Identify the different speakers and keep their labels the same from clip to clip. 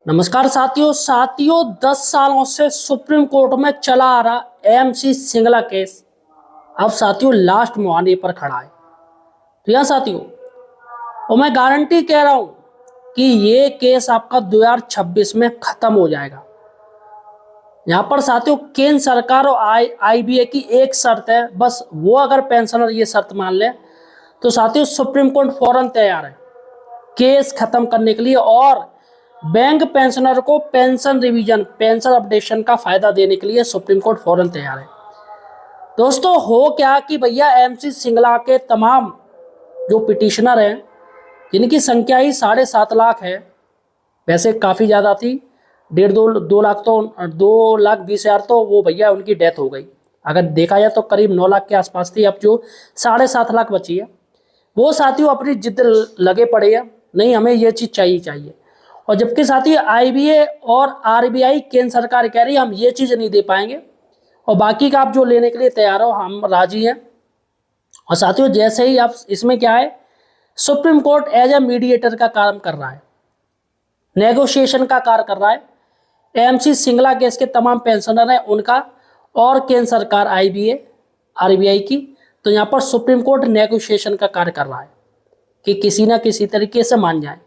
Speaker 1: नमस्कार साथियों 10 सालों से सुप्रीम कोर्ट में चला आ रहा एमसी सिंगला केस अब साथियों लास्ट मुहाने पर खड़ा है। तो यहाँ साथियों और मैं गारंटी कह रहा हूं कि ये केस आपका 2026 में खत्म हो जाएगा। यहाँ पर साथियों केंद्र सरकार और आईबीए की एक शर्त है, बस वो अगर पेंशनर ये शर्त मान ले तो साथियों सुप्रीम कोर्ट फौरन तैयार है केस खत्म करने के लिए और बैंक पेंशनर को पेंशन रिवीजन पेंशन अपडेशन का फायदा देने के लिए सुप्रीम कोर्ट फौरन तैयार है। दोस्तों हो क्या कि भैया एमसी सिंगला के तमाम जो पिटिशनर हैं जिनकी संख्या ही 7.5 लाख है, वैसे काफ़ी ज़्यादा थी, 1.5-2 लाख तो 2,20,000 तो वो भैया उनकी डेथ हो गई। अगर देखा जाए तो करीब 9 लाख के आसपास थी, अब जो 7.5 लाख बची है वो साथियों अपनी जिद लगे पड़े हैं, नहीं हमें ये चीज़ चाहिए। और जबकि साथियों आईबीए और आरबीआई केंद्र सरकार कह रही है हम ये चीज़ नहीं दे पाएंगे और बाकी का आप जो लेने के लिए तैयार हो हम राजी हैं। और साथियों जैसे ही आप इसमें क्या है, Supreme Court as a mediator का काम कर रहा है, नेगोशिएशन का कार्य कर रहा है। एमसी सिंगला केस के तमाम पेंशनर हैं उनका और केंद्र सरकार आईबीए आरबीआई की, तो यहाँ पर सुप्रीम कोर्ट नेगोशिएशन का कार्य कर रहा है कि किसी ना किसी तरीके से मान जाए।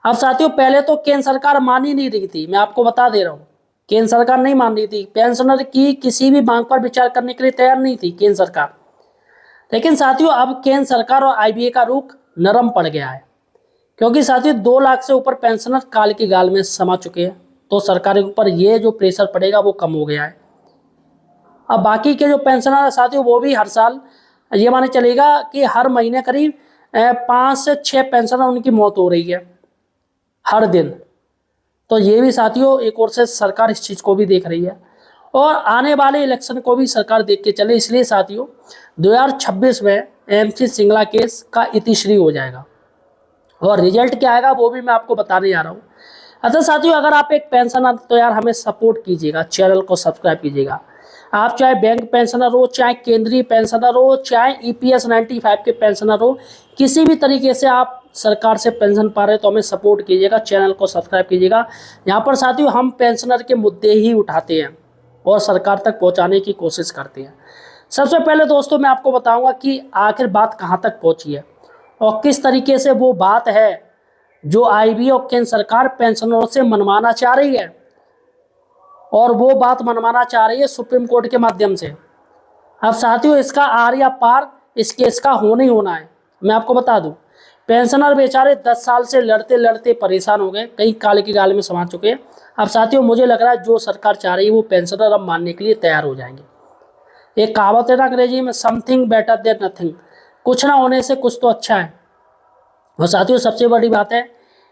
Speaker 1: अब साथियों पहले तो केंद्र सरकार मान ही नहीं रही थी, मैं आपको बता दे रहा हूँ, केंद्र सरकार नहीं मान रही थी, पेंशनर की किसी भी मांग पर विचार करने के लिए तैयार नहीं थी केंद्र सरकार। लेकिन साथियों अब केंद्र सरकार और आईबीए का रुख नरम पड़ गया है, क्योंकि साथियों 2 लाख से ऊपर पेंशनर काल की गाल में समा चुके हैं, तो सरकार के ऊपर ये जो प्रेशर पड़ेगा वो कम हो गया है। अब बाकी के जो पेंशनर है साथियों वो भी हर साल ये माने चलेगा कि हर महीने करीब 5 से 6 पेंशनर उनकी मौत हो रही है हर दिन। तो ये भी साथियों एक ओर से सरकार इस चीज़ को भी देख रही है और आने वाले इलेक्शन को भी सरकार देख के चले, इसलिए साथियों 2026 में एमसी सिंगला केस का इतिश्री हो जाएगा और रिजल्ट क्या आएगा वो भी मैं आपको बताने जा रहा हूँ। अतः साथियों अगर आप एक पेंशनर तो यार हमें सपोर्ट कीजिएगा, चैनल को सब्सक्राइब कीजिएगा। आप चाहे बैंक पेंशनर हो, चाहे केंद्रीय पेंशनर हो, चाहे ईपीएस 95 के पेंशनर हो, किसी भी तरीके से आप सरकार से पेंशन पा रहे तो हमें सपोर्ट कीजिएगा, चैनल को सब्सक्राइब कीजिएगा। यहाँ पर साथियों हम पेंशनर के मुद्दे ही उठाते हैं और सरकार तक पहुँचाने की कोशिश करते हैं। सबसे पहले दोस्तों मैं आपको बताऊँगा कि आखिर बात कहाँ तक पहुँची है और किस तरीके से वो बात है जो आईबीए और केंद्र सरकार पेंशनरों से मनवाना चाह रही है, और वो बात मनवाना चाह रही है सुप्रीम कोर्ट के माध्यम से। अब साथियों इसका आर या पार इस केस का होना ही होना है। मैं आपको बता दूं पेंशनर बेचारे 10 साल से लड़ते लड़ते परेशान हो गए, कई काल की गाल में समा चुके हैं। अब साथियों मुझे लग रहा है जो सरकार चाह रही है वो पेंशनर अब मानने के लिए तैयार हो जाएंगे। एक कहावत है ना अंग्रेजी में, समथिंग बेटर देन नथिंग, कुछ ना होने से कुछ तो अच्छा है। और साथियों सबसे बड़ी बात है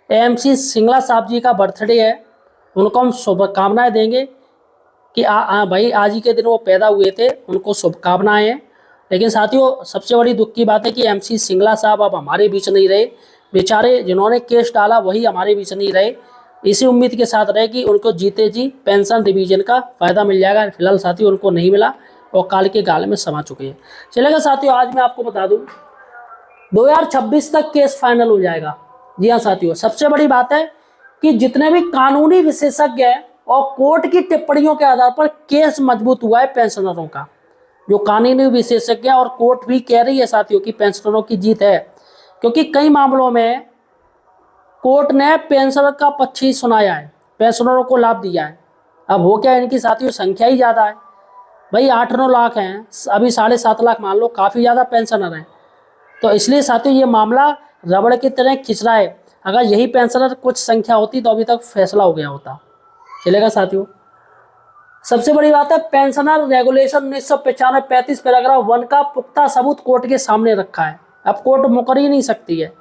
Speaker 1: एमसी सिंगला साहब जी का बर्थडे है, उनको हम शुभकामनाएं देंगे कि भाई आज ही के दिन वो पैदा हुए थे, उनको शुभकामनाएं हैं। लेकिन साथियों सबसे बड़ी दुख की बात है कि एमसी सिंगला साहब अब हमारे बीच नहीं रहे, बेचारे जिन्होंने केस डाला वही हमारे बीच नहीं रहे। इसी उम्मीद के साथ रहे कि उनको जीते जी पेंशन रिवीजन का फ़ायदा मिल जाएगा। फिलहाल साथियों उनको नहीं मिला और काल के गाल में समा चुके हैं। चलेगा साथियों आज मैं आपको बता दूँ 2026 तक केस फाइनल हो जाएगा। जी हाँ साथियों सबसे बड़ी बात है कि जितने भी कानूनी विशेषज्ञ हैं और कोर्ट की टिप्पणियों के आधार पर केस मजबूत हुआ है पेंशनरों का, जो कानूनी विशेषज्ञ और कोर्ट भी कह रही है साथियों कि पेंशनरों की जीत है, क्योंकि कई मामलों में कोर्ट ने पेंशनर का पक्ष ही सुनाया है, पेंशनरों को लाभ दिया है। अब हो क्या इनकी साथियों संख्या ही ज़्यादा है, भाई 8-9 लाख हैं, अभी 7.5 लाख मान लो, काफ़ी ज़्यादा पेंशनर हैं। तो इसलिए साथियों ये मामला रबड़ की तरह खिंच रहा है। अगर यही पेंशनर कुछ संख्या होती तो अभी तक फैसला हो गया होता। चलेगा साथियों सबसे बड़ी बात है पेंशनर रेगुलेशन 1995 35 पैराग्राफ 1 का पुख्ता सबूत कोर्ट के सामने रखा है। अब कोर्ट मुकर ही नहीं सकती है,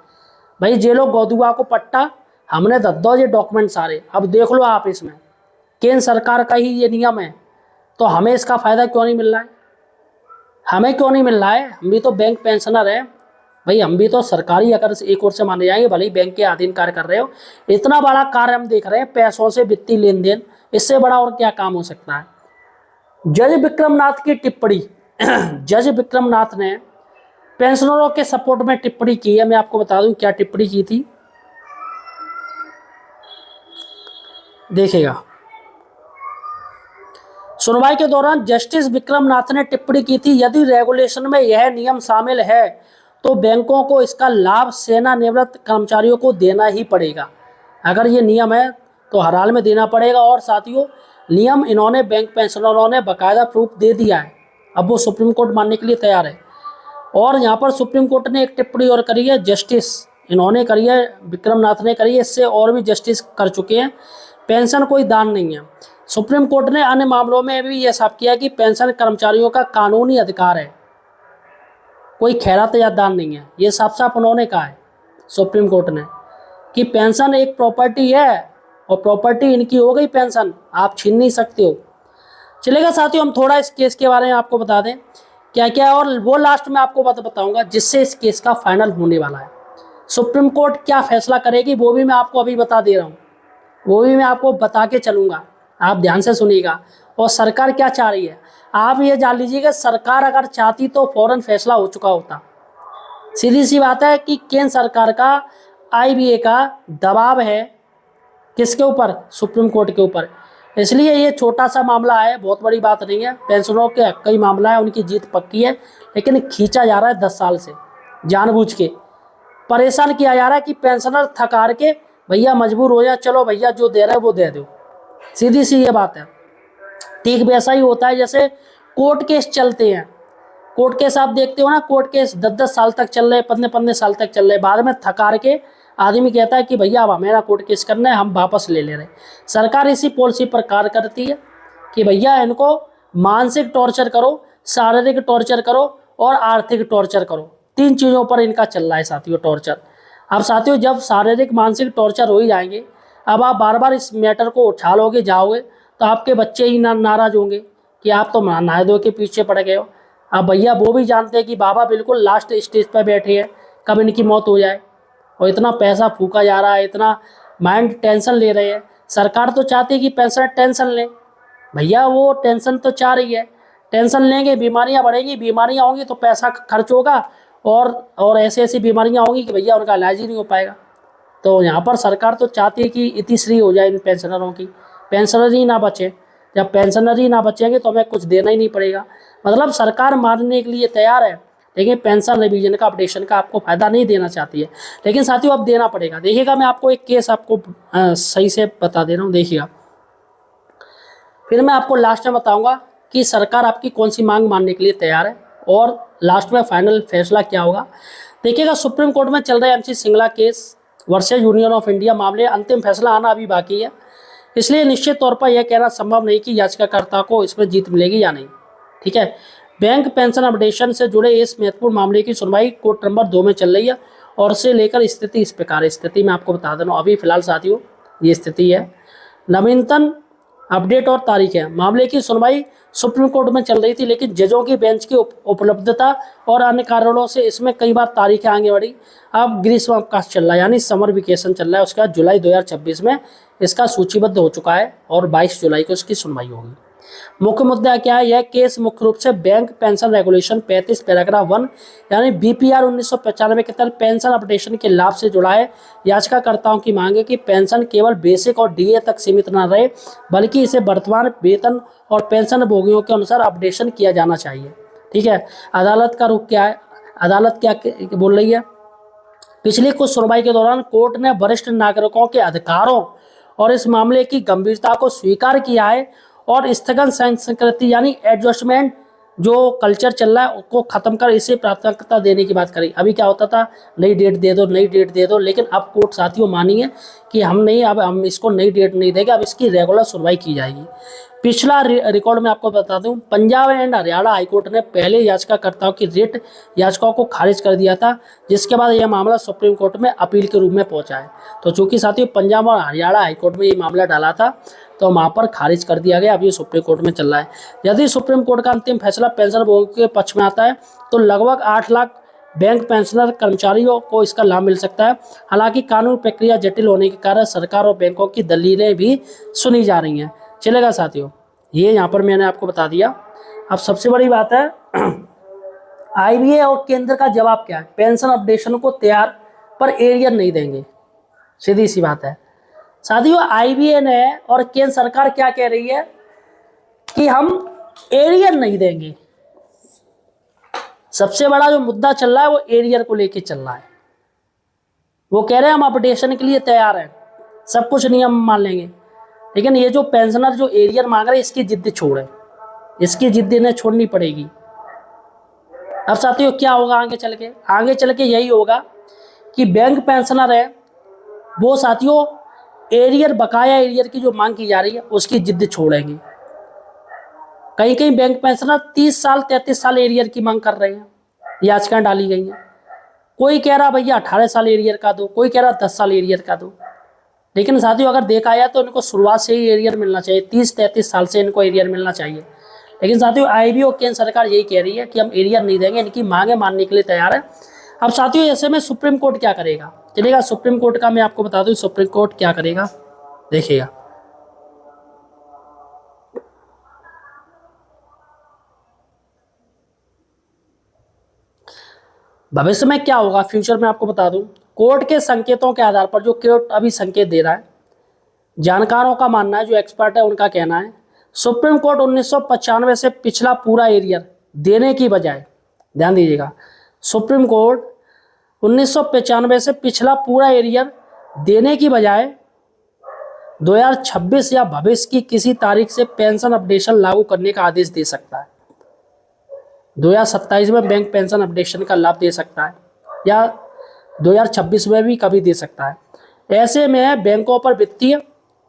Speaker 1: भाई जे लोग गौदुआ को पट्टा हमने दो ये डॉक्यूमेंट सारे, अब देख लो आप, इसमें केंद्र सरकार का ही ये नियम है, तो हमें इसका फ़ायदा क्यों नहीं मिल रहा है? हमें क्यों नहीं मिल रहा है? हम भी तो बैंक पेंशनर हैं भाई, हम भी तो सरकारी अगर एक ओर से माने जाएंगे, भले ही बैंक के अधीन कार्य कर रहे हो, इतना बड़ा कार्य हम देख रहे हैं, पैसों से वित्तीय लेन देन, इससे बड़ा और क्या काम हो सकता है। जज विक्रमनाथ की टिप्पणी जज विक्रमनाथ ने पेंशनरों के सपोर्ट में टिप्पणी की है। मैं आपको बता दूं क्या टिप्पणी की थी। देखिएगा, सुनवाई के दौरान जस्टिस विक्रम नाथ ने टिप्पणी की थी, यदि रेगुलेशन में यह नियम शामिल है तो बैंकों को इसका लाभ सेवानिवृत्त कर्मचारियों को देना ही पड़ेगा। अगर ये नियम है तो हर हाल में देना पड़ेगा। और साथियों, नियम इन्होंने बैंक पेंशनरों ने बाकायदा प्रूफ दे दिया है, अब वो सुप्रीम कोर्ट मानने के लिए तैयार है। और यहाँ पर सुप्रीम कोर्ट ने एक टिप्पणी और करी है, जस्टिस इन्होंने करी है, विक्रम नाथ ने करी है, इससे और भी जस्टिस कर चुके हैं। पेंशन कोई दान नहीं है। सुप्रीम कोर्ट ने अन्य मामलों में भी यह साफ किया कि पेंशन कर्मचारियों का कानूनी अधिकार है, कोई खैरात या दान नहीं है। ये साफ साफ उन्होंने कहा है सुप्रीम कोर्ट ने कि पेंशन एक प्रॉपर्टी है और प्रॉपर्टी इनकी हो गई पेंशन, आप छीन नहीं सकते हो। चलेगा साथियों, हम थोड़ा इस केस के बारे में आपको बता दें क्या क्या है, और वो लास्ट में आपको बताऊंगा जिससे इस केस का फाइनल होने वाला है। सुप्रीम कोर्ट क्या फैसला करेगी वो भी मैं आपको अभी बता दे रहा हूँ, वो भी मैं आपको बता के चलूँगा, आप ध्यान से सुनिएगा। और सरकार क्या चाह रही है आप ये जान लीजिएगा, सरकार अगर चाहती तो फौरन फैसला हो चुका होता। सीधी सी बात है कि केंद्र सरकार का आईबीए का दबाव है किसके ऊपर, सुप्रीम कोर्ट के ऊपर। इसलिए ये छोटा सा मामला है, बहुत बड़ी बात नहीं है, पेंशनरों के हक का ही मामला है, उनकी जीत पक्की है, लेकिन खींचा जा रहा है 10 साल से, जानबूझ के परेशान किया जा रहा है कि पेंशनर थक हार के भैया मजबूर हो जाए, चलो भैया जो दे रहे हैं वो दे दो, सीधी सी ये बात है। ठीक वैसा ही होता है जैसे कोर्ट केस चलते हैं, कोर्ट केस आप देखते हो ना, कोर्ट केस 10-10 साल तक चल रहे, 15-15 साल तक चल रहे, बाद में थकार के आदमी कहता है कि भैया अब हमेरा कोर्ट केस करना है, हम वापस ले ले रहे। सरकार इसी पॉलिसी पर कार्य करती है कि भैया इनको मानसिक टॉर्चर करो, शारीरिक टॉर्चर करो और आर्थिक टॉर्चर करो, 3 चीज़ों पर इनका चल रहा है साथियों टॉर्चर। अब साथियों जब शारीरिक मानसिक टॉर्चर हो ही जाएंगे, अब आप बार बार इस मैटर को उछालोगे जाओगे तो आपके बच्चे ही नाराज होंगे कि आप तो नहाए धोए के पीछे पड़ गए हो। अब भैया वो भी जानते हैं कि बाबा बिल्कुल लास्ट स्टेज पर बैठे हैं, कब इनकी मौत हो जाए, और इतना पैसा फूका जा रहा है, इतना माइंड टेंशन ले रहे हैं। सरकार तो चाहती है कि पेंशनर टेंशन लें, भैया वो टेंशन तो चाह रही है, टेंशन लेंगे बीमारियां बढ़ेंगी, बीमारियां होंगी तो पैसा खर्च होगा, और ऐसी ऐसी बीमारियां होंगी कि भैया उनका इलाज ही नहीं हो पाएगा। तो यहाँ पर सरकार तो चाहती है कि इतिश्री हो जाए इन पेंशनरों की, पेंशनर ही ना बचे। जब पेंशनर ही ना बचेंगे तो हमें कुछ देना ही नहीं पड़ेगा। मतलब सरकार मानने के लिए तैयार है, लेकिन पेंशन रिवीजन का अपडेशन का आपको फायदा नहीं देना चाहती है, लेकिन साथियों अब देना पड़ेगा। देखिएगा मैं आपको एक केस आपको सही से बता दे रहा हूँ, देखिएगा फिर मैं आपको लास्ट में बताऊंगा कि सरकार आपकी कौन सी मांग मानने के लिए तैयार है और लास्ट में फाइनल फैसला क्या होगा। देखिएगा सुप्रीम कोर्ट में चल रहा है MC Singla case versus union of India मामले, अंतिम फैसला आना अभी बाकी है, इसलिए निश्चित तौर पर यह कहना संभव नहीं कि याचिकाकर्ता को इसमें जीत मिलेगी या नहीं। ठीक है, बैंक पेंशन अपडेशन से जुड़े इस महत्वपूर्ण मामले की सुनवाई कोर्ट नंबर 2 में चल रही है, और से लेकर स्थिति इस प्रकार है। स्थिति मैं आपको बता दे रहा हूँ, अभी फिलहाल साथियों ये स्थिति है, नवीनतम अपडेट और तारीख है। मामले की सुनवाई सुप्रीम कोर्ट में चल रही थी, लेकिन जजों की बेंच की उपलब्धता और अन्य कारणों से इसमें कई बार तारीखें आगे बढ़ी। अब ग्रीष्म अवकाश चल रहा है, यानी समर वेकेशन चल रहा है, उसके बाद जुलाई 2026 में इसका सूचीबद्ध हो चुका है और 22 जुलाई को इसकी सुनवाई होगी। मुख्य मुद्दा क्या है, यह केस मुख्य रूप से बैंक पेंशन रेगुलेशन 35 पैराग्राफ 1 यानी BPR 1995 के तहत पेंशन अपडेशन के लाभ से जुड़ा है। याचिकाकर्ताओं की मांग है कि पेंशन केवल बेसिक और DA तक सीमित न रहे, बल्कि इसे वर्तमान वेतन और पेंशन भोगियों के अनुसार अपडेशन किया जाना चाहिए। ठीक है, अदालत का रुख क्या है, अदालत क्या बोल रही है। पिछली कुछ सुनवाई के दौरान कोर्ट ने वरिष्ठ नागरिकों के अधिकारों और इस मामले की गंभीरता को स्वीकार किया है और स्थगन संस्कृति यानी एडजस्टमेंट जो कल्चर चल रहा है उसको खत्म कर इसे प्राथमिकता देने की बात करी। अभी क्या होता था, नई डेट दे दो, नई डेट दे दो, लेकिन अब कोर्ट साथियों मानिए कि हम नहीं, अब हम इसको नई डेट नहीं देंगे, अब इसकी रेगुलर सुनवाई की जाएगी। पिछला रिकॉर्ड में आपको बता दूं, पंजाब एंड हरियाणा हाईकोर्ट ने पहले याचिकाकर्ताओं की रिट याचिकाओं को खारिज कर दिया था, जिसके बाद यह मामला सुप्रीम कोर्ट में अपील के रूप में पहुंचा है। तो चूंकि साथियों पंजाब और हरियाणा हाईकोर्ट में ये मामला डाला था तो वहाँ पर खारिज कर दिया गया, अब ये सुप्रीम कोर्ट में चल रहा है। यदि सुप्रीम कोर्ट का अंतिम फैसला पेंशन भोगियों के पक्ष में आता है तो लगभग 8 लाख बैंक पेंशनर कर्मचारियों को इसका लाभ मिल सकता है। हालांकि कानूनी प्रक्रिया जटिल होने के कारण सरकार और बैंकों की दलीलें भी सुनी जा रही हैं। चलेगा साथियों, ये यहाँ पर मैंने आपको बता दिया। अब सबसे बड़ी बात है IBA और केंद्र का जवाब क्या है, पेंशन अपडेशन को तैयार पर एरियर नहीं देंगे, सीधी सी बात है। साथियों आईबीए ने और केंद्र सरकार क्या कह रही है कि हम एरियर नहीं देंगे। सबसे बड़ा जो मुद्दा चल रहा है वो एरियर को लेके चल रहा है। वो कह रहे हैं हम अपडेशन के लिए तैयार हैं, सब कुछ नियम मान लेंगे, लेकिन ये जो पेंशनर जो एरियर मांग रहे हैं इसकी जिद्द छोड़े, इसकी जिद्द इन्हें छोड़नी पड़ेगी। अब साथियों क्या होगा आगे चल के? आगे चल के यही होगा कि बैंक पेंशनर है वो साथियों एरियर, बकाया एरियर की जो मांग की जा रही है उसकी जिद्द छोड़ेंगे। कहीं कहीं बैंक पेंशनर 30 साल 33 साल एरियर की मांग कर रहे हैं, याचिकाएं डाली गई हैं। कोई कह रहा भैया 18 साल एरियर का दो, कोई कह रहा 10 साल एरियर का दो। लेकिन साथियों अगर देखा जाए तो इनको शुरुआत से ही एरियर मिलना चाहिए, 30-33 साल से इनको एरियर मिलना चाहिए। लेकिन साथियों आईबी और केंद्र सरकार यही कह रही है कि हम एरियर नहीं देंगे, इनकी मांगे मानने के लिए तैयार है। अब साथियों ऐसे में सुप्रीम कोर्ट क्या करेगा? चलिएगा सुप्रीम कोर्ट का मैं आपको बता दूं सुप्रीम कोर्ट क्या करेगा, देखिएगा। भविष्य में क्या होगा, फ्यूचर में आपको बता दूं, कोर्ट के संकेतों के आधार पर, जो कोर्ट अभी संकेत दे रहा है, जानकारों का मानना है, जो एक्सपर्ट है उनका कहना है, सुप्रीम कोर्ट 1995 से पिछला पूरा एरियर देने की बजाय, ध्यान दीजिएगा, सुप्रीम कोर्ट 1995 से पिछला पूरा एरियर देने की बजाय 2026 या भविष्य की किसी तारीख से पेंशन अपडेशन लागू करने का आदेश दे सकता है। 2027 में बैंक पेंशन अपडेशन का लाभ दे सकता है या 2026 में भी कभी दे सकता है। ऐसे में बैंकों पर वित्तीय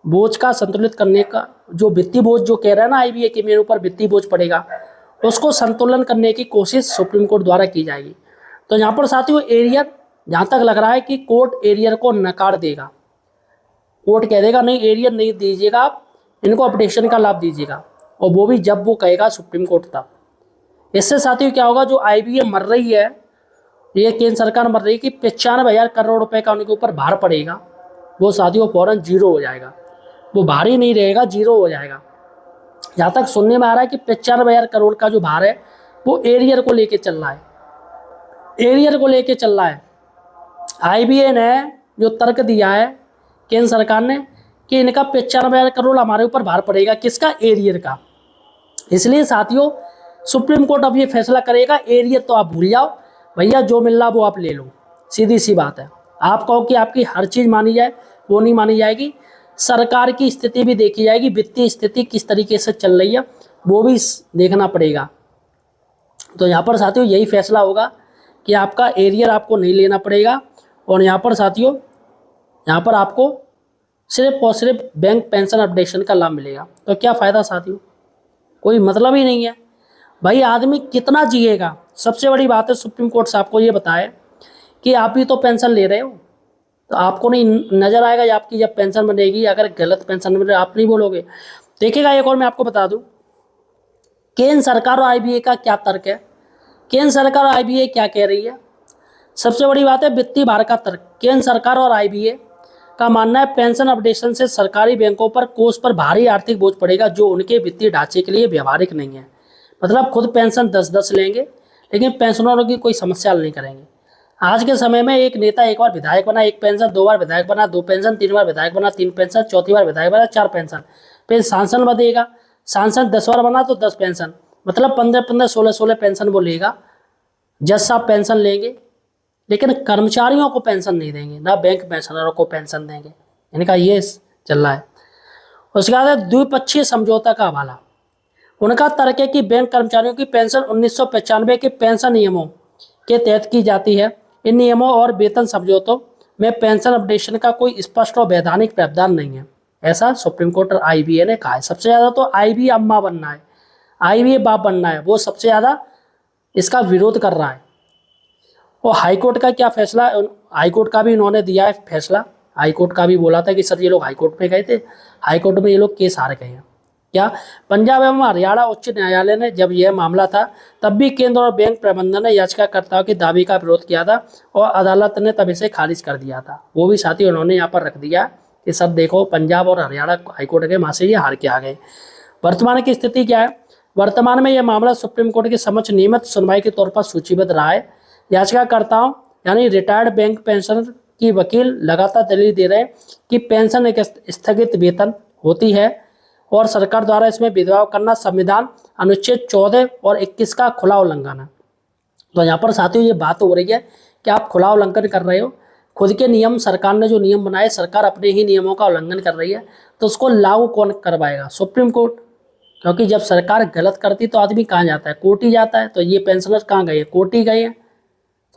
Speaker 1: बोझ का संतुलित करने का, जो वित्तीय बोझ जो कह रहा है ना आईबीए कि मेरे ऊपर वित्तीय बोझ पड़ेगा, उसको संतुलन करने की कोशिश सुप्रीम कोर्ट द्वारा की जाएगी। तो यहाँ पर साथियों एरियर, जहाँ तक लग रहा है कि कोर्ट एरियर को नकार देगा, कोर्ट कह देगा नहीं एरियर नहीं दीजिएगा आप, इनको अपडेशन का लाभ दीजिएगा, और वो भी जब वो कहेगा सुप्रीम कोर्ट तब। इससे साथियों क्या होगा, जो आईबीए मर रही है, ये केंद्र सरकार मर रही है कि 95,000 करोड़ रुपए का उनके ऊपर भार पड़ेगा, वो साथियों फौरन जीरो हो जाएगा, वो भार ही नहीं रहेगा, जीरो हो जाएगा। यहाँ तक सुनने में आ रहा है कि 95,000 करोड़ का जो भार है वो एरियर को लेके चल रहा है, एरियर को लेके चल रहा है। आईबीए ने जो तर्क दिया है केंद्र सरकार ने कि इनका 95,000 करोड़ हमारे ऊपर भार पड़ेगा, किसका? एरियर का। इसलिए साथियों सुप्रीम कोर्ट अब ये फैसला करेगा, एरियर तो आप भूल जाओ भैया, जो मिल रहा वो आप ले लो, सीधी सी बात है। आप कहो कि आपकी हर चीज़ मानी जाए, वो नहीं मानी जाएगी। सरकार की स्थिति भी देखी जाएगी, वित्तीय स्थिति किस तरीके से चल रही है वो भी देखना पड़ेगा। तो यहाँ पर साथियों यही फैसला होगा कि आपका एरियर आपको नहीं लेना पड़ेगा, और यहाँ पर साथियों यहाँ पर आपको सिर्फ और सिर्फ बैंक पेंशन अपडेशन का लाभ मिलेगा। तो क्या फ़ायदा साथियों? कोई मतलब ही नहीं है भाई, आदमी कितना जिएगा। सबसे बड़ी बात है सुप्रीम कोर्ट साहब को ये बताए कि आप ही तो पेंशन ले रहे हो, तो आपको नहीं नज़र आएगा या आपकी जब पेंशन बनेगी अगर गलत पेंशन मिल रही आप नहीं बोलोगे। देखिएगा एक और मैं आपको बता दूं, केंद्र सरकार और आईबीए का क्या तर्क है, केंद्र सरकार और आईबीए क्या कह रही है। सबसे बड़ी बात है वित्तीय भार का तर्क। केंद्र सरकार और आईबीए का मानना है पेंशन अपडेशन से सरकारी बैंकों पर कोष पर भारी आर्थिक बोझ पड़ेगा जो उनके वित्तीय ढांचे के लिए व्यवहारिक नहीं है। मतलब खुद पेंशन 10-10 लेंगे लेकिन पेंशनरों की कोई समस्या हल नहीं करेंगे। आज के समय में एक नेता एक बार विधायक बना, एक पेंशन, 2 बार विधायक बना, 2 पेंशन, 3 बार विधायक बना, 3 पेंशन, चौथी बार विधायक बना, 4 पेंशन, फिर सांसद बनेगा, सांसद 10 बार बना तो 10 पेंशन, मतलब 15-15, 16-16 पेंशन वो लेगा। जज साहब पेंशन लेंगे लेकिन कर्मचारियों को पेंशन नहीं देंगे, ना बैंक पेंशनरों को पेंशन देंगे, इनका ये चल रहा है। उसके बाद द्विपक्षीय समझौता का हवाला। उनका तर्क है कि बैंक कर्मचारियों की पेंशन 1995 के पेंशन नियमों के तहत की जाती है। इन नियमों और वेतन समझौतों में पेंशन अपडेशन का कोई स्पष्ट और वैधानिक प्रावधान नहीं है, ऐसा सुप्रीम कोर्ट और आईबीए ने कहा है। सबसे ज़्यादा तो आईबीए अम्मा बनना है, आईबीए बाप बनना है, वो सबसे ज़्यादा इसका विरोध कर रहा है। और हाईकोर्ट का क्या फैसला, हाईकोर्ट का भी इन्होंने दिया है फैसला। हाईकोर्ट का भी बोला था कि सर ये लोग हाईकोर्ट में गए थे, हाईकोर्ट में ये लोग केस हार गए हैं। क्या पंजाब एवं हरियाणा उच्च न्यायालय ने जब यह मामला था तब भी केंद्र और बैंक प्रबंधन ने याचिकाकर्ताओं के दावे का विरोध किया था और अदालत ने तब इसे खारिज कर दिया था। वो भी साथी उन्होंने यहाँ पर रख दिया कि सब देखो पंजाब और हरियाणा हाईकोर्ट के वहाँ से ये हार के आ गए। वर्तमान की स्थिति क्या है? वर्तमान में यह मामला सुप्रीम कोर्ट के समक्ष नियमित सुनवाई के तौर पर सूचीबद्ध रहा है। याचिकाकर्ताओं यानी रिटायर्ड बैंक पेंशनर कि वकील लगातार दलील दे रहे हैं कि पेंशन एक स्थगित वेतन होती है और सरकार द्वारा इसमें भेदभाव करना संविधान अनुच्छेद 14 और 21 का खुला उल्लंघन है। तो यहाँ पर साथियों ये बात हो रही है कि आप खुला उल्लंघन कर रहे हो, खुद के नियम, सरकार ने जो नियम बनाए, सरकार अपने ही नियमों का उल्लंघन कर रही है, तो उसको लागू कौन करवाएगा? Supreme court. क्योंकि जब सरकार गलत करती तो आदमी कहाँ जाता है? कोर्ट ही जाता है। तो ये पेंशनर कहाँ गए? कोर्ट ही गए हैं।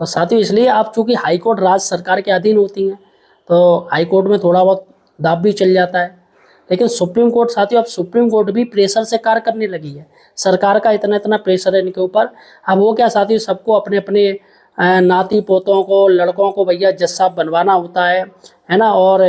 Speaker 1: तो साथियों इसलिए आप चूंकि हाई कोर्ट राज्य सरकार के अधीन होती हैं, तो हाई कोर्ट में थोड़ा बहुत दाब भी चल जाता है। लेकिन सुप्रीम कोर्ट साथियों, अब सुप्रीम कोर्ट भी प्रेशर से कार्य करने लगी है। सरकार का इतना इतना प्रेशर है इनके ऊपर। अब वो क्या साथियों, सबको अपने अपने नाती पोतों को, लड़कों को भैया जज साहब बनवाना होता है ना, और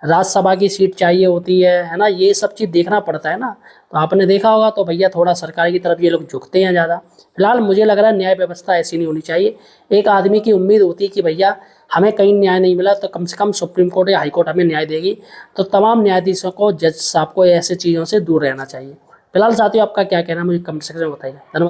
Speaker 1: राज्यसभा की सीट चाहिए होती है ना, ये सब चीज़ देखना पड़ता है ना। तो आपने देखा होगा, तो भैया थोड़ा सरकार की तरफ ये लोग झुकते हैं ज़्यादा। फिलहाल मुझे लग रहा है न्याय व्यवस्था ऐसी नहीं होनी चाहिए। एक आदमी की उम्मीद होती है कि भैया हमें कहीं न्याय नहीं मिला तो कम से कम सुप्रीम कोर्ट या हाई कोर्ट हमें न्याय देगी। तो तमाम न्यायाधीशों को, जज साहब को ऐसे चीज़ों से दूर रहना चाहिए। फिलहाल साथियों आपका क्या कहना है, मुझे कमेंट सेक्शन में बताइए। धन्यवाद।